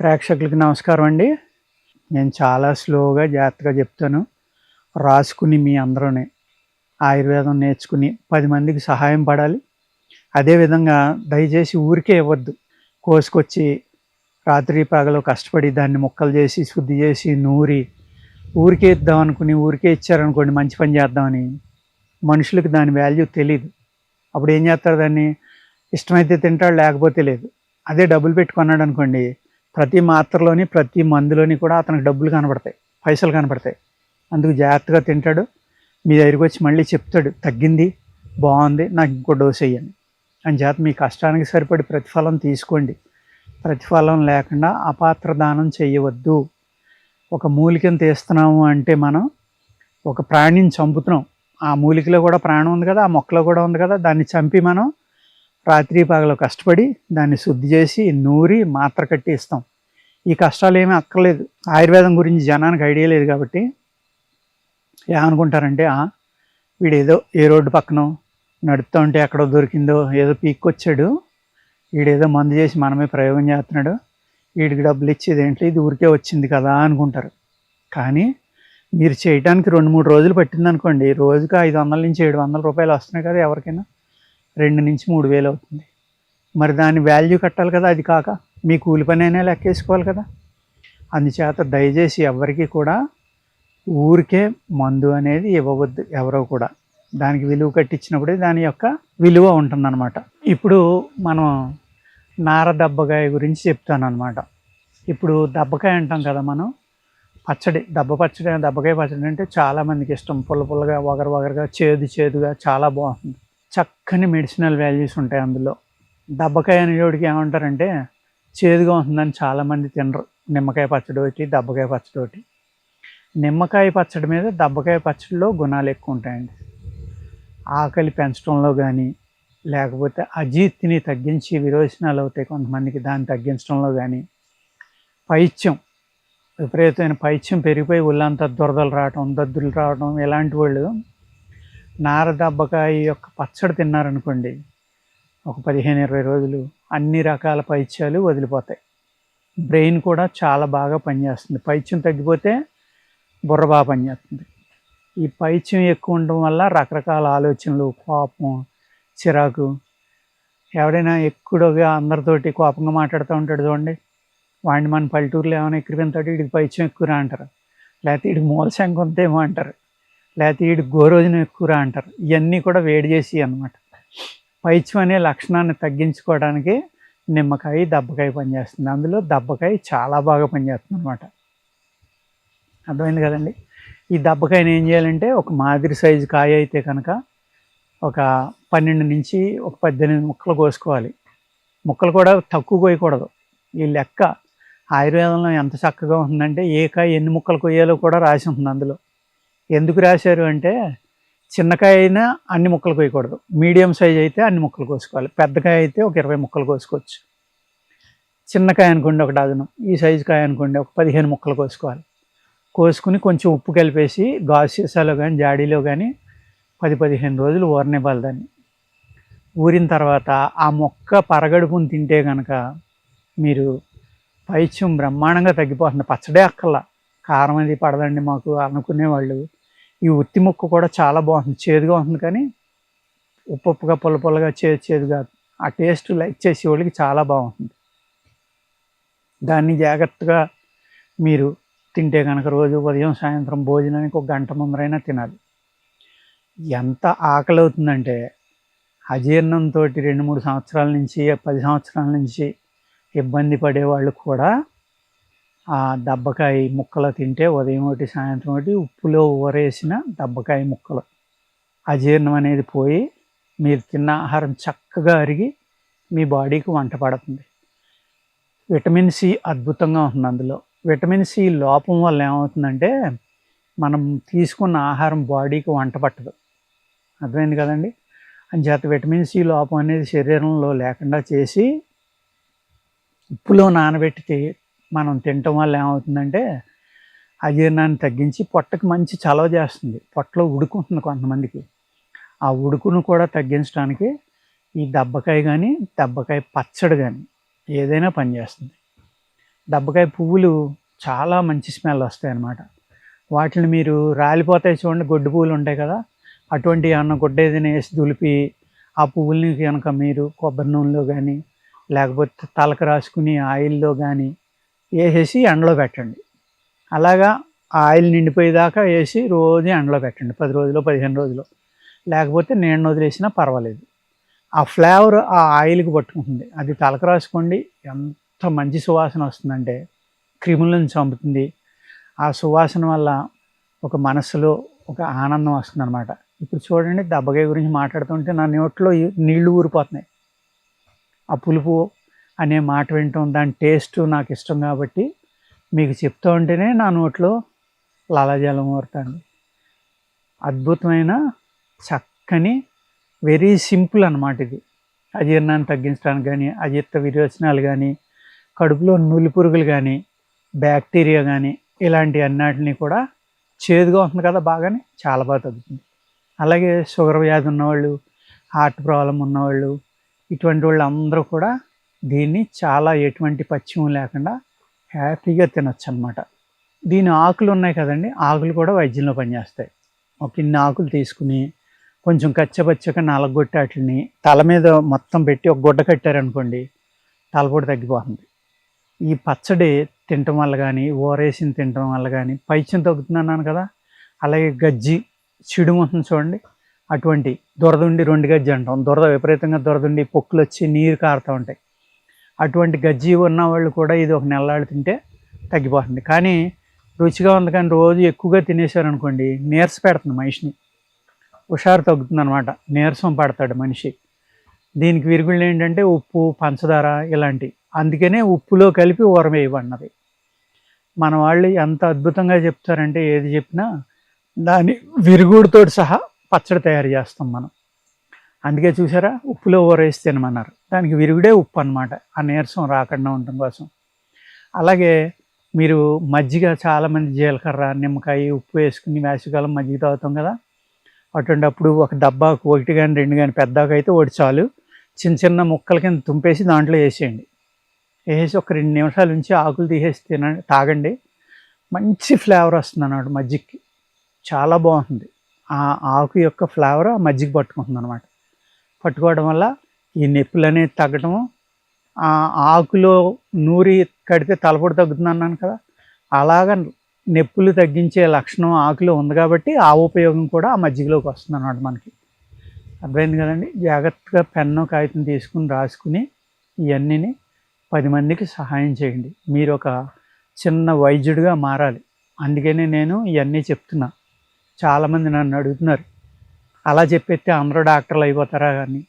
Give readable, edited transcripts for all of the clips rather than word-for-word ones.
ప్రేక్షకులకి నమస్కారం అండి. నేను చాలా స్లోగా, జాగ్రత్తగా చెప్తాను. రాసుకుని మీ అందరూని ఆయుర్వేదం నేర్చుకుని 10 మందికి సహాయం పడాలి. అదేవిధంగా దయచేసి ఊరికే ఇవ్వద్దు. కోసుకొచ్చి రాత్రి పగలు కష్టపడి దాన్ని ముక్కలు చేసి, శుద్ధి చేసి, నూరి ఊరికే ఇద్దాం అనుకుని ఊరికే ఇచ్చారనుకోండి మంచి పని చేద్దామని, మనుషులకి దాని వాల్యూ తెలీదు. అప్పుడు ఏం చేస్తారు, దాన్ని ఇష్టమైతే తింటాడు, లేకపోతే లేదు. అదే డబ్బులు పెట్టి కొన్నాడనుకోండి, ప్రతి మాత్రలోని ప్రతి మందులోని కూడా అతనికి డబ్బులు కనపడతాయి, పైసలు కనపడతాయి. అందుకు జాగ్రత్తగా తింటాడు. మీ దగ్గరికి వచ్చి మళ్ళీ చెప్తాడు, తగ్గింది, బాగుంది, నాకు ఇంకో డోసు వేయండి అని. చేత మీ కష్టానికి సరిపడి ప్రతిఫలం తీసుకోండి. ప్రతిఫలం లేకుండా అపాత్ర దానం చేయవద్దు. ఒక మూలికను తీస్తున్నాము అంటే మనం ఒక ప్రాణిని చంపుతున్నాం. ఆ మూలికలో కూడా ప్రాణం ఉంది కదా, ఆ మొక్కలో కూడా ఉంది కదా, దాన్ని చంపి మనం రాత్రి పగలు కష్టపడి దాన్ని శుద్ధి చేసి నూరి మాత్ర కట్టి ఇస్తాం. ఈ కష్టాలు ఏమీ అక్కర్లేదు. ఆయుర్వేదం గురించి జనానికి ఐడియా లేదు కాబట్టి ఏమనుకుంటారంటే, వీడేదో ఏ రోడ్డు పక్కన నడుపుతూ ఉంటే ఎక్కడో దొరికిందో ఏదో పీక్కొచ్చాడు, వీడేదో మందు చేసి మనమే ప్రయోగం చేస్తున్నాడు, వీడికి డబ్బులు ఇచ్చేది ఏంటి, ఇది ఊరికే వచ్చింది కదా అనుకుంటారు. కానీ మీరు చేయడానికి 2-3 రోజులు పట్టిందనుకోండి, రోజుకి 500 నుంచి 700 రూపాయలు వస్తున్నాయి కదా ఎవరికైనా, 2 నుంచి 3 వేలు అవుతుంది. మరి దాని వాల్యూ కట్టాలి కదా. అది కాక మీ కూలి పని అయినా లెక్కేసుకోవాలి కదా. అందుచేత దయచేసి ఎవరికి కూడా ఊరికే మందు అనేది ఇవ్వవద్దు. ఎవరో కూడా దానికి విలువ కట్టించినప్పుడే దాని యొక్క విలువ ఉంటుందన్నమాట. ఇప్పుడు మనం నార దబ్బకాయ గురించి చెప్తాను అనమాట. ఇప్పుడు దబ్బకాయ అంటాం కదా మనం, పచ్చడి, దబ్బకాయ పచ్చడి అంటే చాలామందికి ఇష్టం. పుల్ల పుల్లగా, వగరగా, చేదుగా చాలా బాగుంటుంది. చక్కని మెడిసినల్ వాల్యూస్ ఉంటాయి అందులో. దబ్బకాయ అనేవాడికి ఏమంటారంటే చేదుగా ఉంటుందని చాలామంది తినరు. నిమ్మకాయ పచ్చడి ఒకటి, దబ్బకాయ పచ్చడి ఒకటి. నిమ్మకాయ పచ్చడి మీద దబ్బకాయ పచ్చడిలో గుణాలు ఎక్కువ ఉంటాయండి. ఆకలి పెంచడంలో కానీ, లేకపోతే అజీర్తిని తగ్గించి విరోచనాలు అవుతాయి కొంతమందికి, దాన్ని తగ్గించడంలో కానీ, పైత్యం, విపరీతమైన పైత్యం పెరిగిపోయి ఒళ్ళంతా దురదలు రావడం, దద్దులు రావడం, ఇలాంటి వాళ్ళు నార దబ్బకాయ యొక్క పచ్చడి తిన్నారనుకోండి, ఒక 15-20 రోజులు అన్ని రకాల పైత్యాలు వదిలిపోతాయి. బ్రెయిన్ కూడా చాలా బాగా పనిచేస్తుంది. పైత్యం తగ్గిపోతే బుర్ర బాగా పనిచేస్తుంది. ఈ పైత్యం ఎక్కువ ఉండడం వల్ల రకరకాల ఆలోచనలు, కోపం, చిరాకు, ఎవడైనా ఎక్కువగా అందరితోటి కోపంగా మాట్లాడుతూ ఉంటాడు చూడండి, వాడిని మన పల్లెటూరులో ఏమైనా ఎక్కిరిపోతాడు, వీడికి పైత్యం ఎక్కువరా అంటారు, లేకపోతే వీడికి మూలశంక ఉందేమో అంటారు, లేకపోతే వీడికి గోరోజున ఎక్కువరా అంటారు. ఇవన్నీ కూడా వేడి చేసి అన్నమాట. పైత్యం అనే లక్షణాన్ని తగ్గించుకోవడానికి నిమ్మకాయ, దబ్బకాయ పనిచేస్తుంది. అందులో దబ్బకాయ చాలా బాగా పనిచేస్తుంది అనమాట. అర్థమైంది కదండి. ఈ దబ్బకాయని ఏం చేయాలంటే, ఒక మాదిరి సైజు కాయ అయితే కనుక ఒక 12 నుంచి 18 ముక్కలు కోసుకోవాలి. ముక్కలు కూడా తక్కువ కోయకూడదు. ఈ లెక్క ఆయుర్వేదంలో ఎంత చక్కగా ఉంటుందంటే, ఏ కాయ ఎన్ని ముక్కలు కొయ్యాలో కూడా రాసి ఉంటుంది అందులో. ఎందుకు రాశారు అంటే, చిన్నకాయ అయినా అన్ని ముక్కలు కోయకూడదు, మీడియం సైజ్ అయితే అన్ని ముక్కలు కోసుకోవాలి. పెద్దకాయ అయితే ఒక 20 ముక్కలు కోసుకోవచ్చు. చిన్నకాయ అనుకోండి ఒక డజను, ఈ సైజు కాయ అనుకోండి ఒక 15 ముక్కలు కోసుకోవాలి. కోసుకుని కొంచెం ఉప్పు కలిపేసి గాజు సీసాలో కానీ, జాడీలో కానీ 10-15 రోజులు ఊరనివ్వాలి దాన్ని. ఊరిన తర్వాత ఆ మొక్క పరగడుపుని తింటే కనుక మీరు పైత్యం బ్రహ్మాండంగా తగ్గిపోతుంది. పచ్చడే అక్కర్లా, కారం అది పడదండి మాకు అనుకునేవాళ్ళు ఈ ఉత్తి ముక్క కూడా చాలా బాగుంటుంది. చేదుగా ఉంటుంది కానీ ఉప్పుగా, పుల్లగా, చేదుగా, ఆ టేస్ట్ లైక్ చేసే వాళ్ళకి చాలా బాగుంటుంది. దాన్ని జాగ్రత్తగా మీరు తింటే కనుక రోజు ఉదయం సాయంత్రం భోజనానికి 1 గంట ముందరైనా తినాలి. ఎంత ఆకలి అవుతుందంటే, అజీర్ణంతో 2-3 సంవత్సరాల నుంచి 10 సంవత్సరాల నుంచి ఇబ్బంది పడేవాళ్ళు కూడా ఆ దబ్బకాయ ముక్కలు తింటే, ఉదయం ఒకటి సాయంత్రం ఒకటి ఉప్పులో ఊరేసిన దబ్బకాయ ముక్కలు, అజీర్ణం అనేది పోయి మీరు తిన్న ఆహారం చక్కగా అరిగి మీ బాడీకి వంట పడుతుంది. విటమిన్ సి అద్భుతంగా ఉంటుంది అందులో. విటమిన్ సి లోపం వల్ల ఏమవుతుందంటే, మనం తీసుకున్న ఆహారం బాడీకి వంట పట్టదు. అర్థమైంది కదండి. అంచేత విటమిన్ సి లోపం అనేది శరీరంలో లేకుండా చేసి ఉప్పులో నానబెట్టి మనం తినటం వల్ల ఏమవుతుందంటే, అజీర్ణాన్ని తగ్గించి పొట్టకి మంచి చలవ చేస్తుంది. పొట్టలో ఉడుకుంటుంది కొంతమందికి. ఆ ఉడుకును కూడా తగ్గించడానికి ఈ దబ్బకాయ కానీ, దబ్బకాయ పచ్చడి కానీ ఏదైనా పనిచేస్తుంది. దబ్బకాయ పువ్వులు చాలా మంచి స్మెల్ వస్తాయి అన్నమాట. వాటిని మీరు రాలిపోతాయి చూడండి, గొడ్డు పువ్వులు ఉంటాయి కదా, అటువంటి ఏమన్నా గుడ్డ ఏదైనా వేసి దులిపి ఆ పువ్వుల్ని కనుక మీరు కొబ్బరి నూనెలో కానీ లేకపోతే తలకు రాసుకుని ఆయిల్లో కానీ వేసేసి ఎండలో పెట్టండి. అలాగా ఆ ఆయిల్ నిండిపోయేదాకా వేసి రోజు ఎండలో పెట్టండి, 10 రోజులు 15 రోజులు. లేకపోతే నీడన వదిలేసినా పర్వాలేదు. ఆ ఫ్లేవర్ ఆ ఆయిల్కి పట్టుకుంటుంది. అది తలకు రాసుకోండి, ఎంత మంచి సువాసన వస్తుందంటే క్రిములను చంపుతుంది. ఆ సువాసన వల్ల ఒక మనసులో ఒక ఆనందం వస్తుంది అనమాట. ఇప్పుడు చూడండి, దబ్బకాయ గురించి మాట్లాడుతుంటే నా నోట్లో నీళ్లు ఊరిపోతున్నాయి. ఆ పులుపు అనే మాట వింటాం, దాని టేస్ట్ నాకు ఇష్టం కాబట్టి మీకు చెప్తూ ఉంటేనే నా నోట్లో లాలాజలం ఊరుతుంది. అద్భుతమైన చక్కని వెరీ సింపుల్ అన్నమాట ఇది. అజీర్ణాన్ని తగ్గించడానికి కానీ, అజీర్ణ విరోచనాలు కానీ, కడుపులో నులి పురుగులు కానీ, బ్యాక్టీరియా కానీ, ఇలాంటి అన్నిటిని కూడా చేదుగా ఉంటుంది కదా బాగానే, చాలా బాగా తగ్గుతుంది. అలాగే షుగర్ వ్యాధి ఉన్నవాళ్ళు, హార్ట్ ప్రాబ్లం ఉన్నవాళ్ళు, ఇటువంటి వాళ్ళు అందరూ కూడా దీన్ని చాలా ఎటువంటి పచ్చిమం లేకుండా హ్యాపీగా తినొచ్చు అన్నమాట. దీని ఆకులు ఉన్నాయి కదండి, ఆకులు కూడా వైద్యంలో పనిచేస్తాయి. ఒక ఇన్ని ఆకులు తీసుకుని కొంచెం కచ్చపచ్చగా నలగొట్టి వాటిని తల మీద మొత్తం పెట్టి ఒక గుడ్డ కట్టారనుకోండి, తలపోటు తగ్గిపోతుంది. ఈ పచ్చడి తినటం వల్ల కానీ, ఊరేసిన తినటం వల్ల కానీ పైత్యం తగ్గుతుందన్నాను కదా. అలాగే గజ్జి చిడుము ఉంటుంది చూడండి, అటువంటి దురదుండి 2 గజ్జి అంటాం. దురద విపరీతంగా దురదుండి పొక్కులు వచ్చి నీరు కారుతూ ఉంటాయి. అటువంటి గజ్జి ఉన్న వాళ్ళు కూడా ఇది ఒక నెలలాడు తింటే తగ్గిపోతుంది. కానీ రుచిగా ఉంది, కానీ రోజు ఎక్కువగా తినేశారనుకోండి నీరస పెడుతుంది మనిషిని, హుషారు తగ్గుతుంది అనమాట, నీరసం పడతాడు మనిషి. దీనికి విరుగుళ్ళు ఏంటంటే ఉప్పు, పంచదార ఇలాంటివి. అందుకనే ఉప్పులో కలిపి ఊరమేయబడినది. మన వాళ్ళు ఎంత అద్భుతంగా చెప్తారంటే ఏది చెప్పినా దాని విరుగుడుతో సహా పచ్చడి తయారు చేస్తాం మనం. అందుకే చూసారా, ఉప్పులో ఊరేసి తినమన్నారు. దానికి విరుగుడే ఉప్పు అన్నమాట, ఆ నీరసం రాకుండా ఉండటం కోసం. అలాగే మీరు మజ్జిగ, చాలామంది జీలకర్ర, నిమ్మకాయ, ఉప్పు వేసుకుని వేసవికాలం మజ్జిగ తాగుతాం కదా. అటువంటిప్పుడు ఒక డబ్బాకు 1 కానీ 2 కానీ, పెద్దగా అయితే 1 చాలు, చిన్న చిన్న ముక్కల కింద తుంపేసి దాంట్లో వేసేయండి. వేసి ఒక 2 నిమిషాల నుంచి ఆకులు తీసేసి తాగండి. మంచి ఫ్లేవర్ వస్తుంది అన్నమాట మజ్జిగకి, చాలా బాగుంటుంది. ఆ ఆకు యొక్క ఫ్లేవర్ ఆ మజ్జిగ పట్టుకుంటుంది అనమాట. పట్టుకోవడం వల్ల ఈ నొప్పులు అనేది తగ్గటము, ఆ ఆకులో నూరి కడితే తలపోటు తగ్గుతుంది అన్నాను కదా, అలాగా నొప్పులు తగ్గించే లక్షణం ఆకులో ఉంది కాబట్టి ఆ ఉపయోగం కూడా ఆ మజ్జిగలోకి వస్తుంది అన్నమాట మనకి. అర్థమైంది కదండి. జాగ్రత్తగా పెన్ను కాగితం తీసుకుని రాసుకుని ఇవన్నీ 10 మందికి సహాయం చేయండి. మీరు ఒక చిన్న వైద్యుడిగా మారాలి. అందుకనే నేను ఇవన్నీ చెప్తున్నా. చాలామంది నన్ను అడుగుతున్నారు, అలా చెప్పేస్తే అందరూ డాక్టర్లు అయిపోతారా కానీ.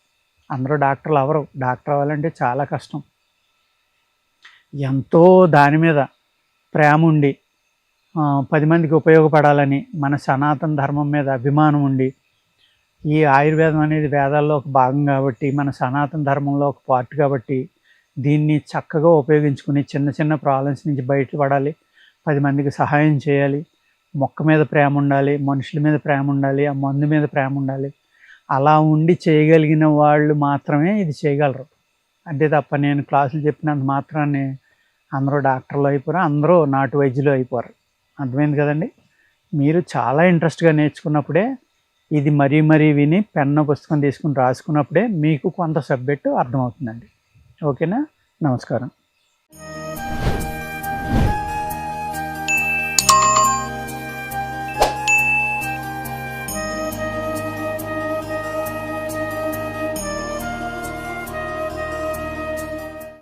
అందరూ డాక్టర్లు అవ్వరు. డాక్టర్ అవ్వాలంటే చాలా కష్టం. ఎంతో దాని మీద ప్రేమ ఉండి 10 మందికి ఉపయోగపడాలని మన సనాతన ధర్మం మీద అభిమానం ఉండి, ఈ ఆయుర్వేదం అనేది వేదాల్లో ఒక భాగం కాబట్టి, మన సనాతన ధర్మంలో ఒక పార్ట్ కాబట్టి, దీన్ని చక్కగా ఉపయోగించుకుని చిన్న చిన్న ప్రాబ్లమ్స్ నుంచి బయటపడాలి, 10 మందికి సహాయం చేయాలి. మొక్క మీద ప్రేమ ఉండాలి, మనుషుల మీద ప్రేమ ఉండాలి, ఆ మందు మీద ప్రేమ ఉండాలి. అలా ఉండి చేయగలిగిన వాళ్ళు మాత్రమే ఇది చేయగలరు. అంతే తప్ప నేను క్లాసులు చెప్పినంత మాత్రాన్ని అందరూ డాక్టర్లు అయిపోరు, అందరూ నాటు వైద్యులు అయిపోరు. అర్థమైంది కదండి. మీరు చాలా ఇంట్రెస్ట్గా నేర్చుకున్నప్పుడే, ఇది మరీ విని పెన్ను పుస్తకం తీసుకుని రాసుకున్నప్పుడే మీకు కొంత సబ్జెక్టు అర్థమవుతుందండి. ఓకేనా. నమస్కారం.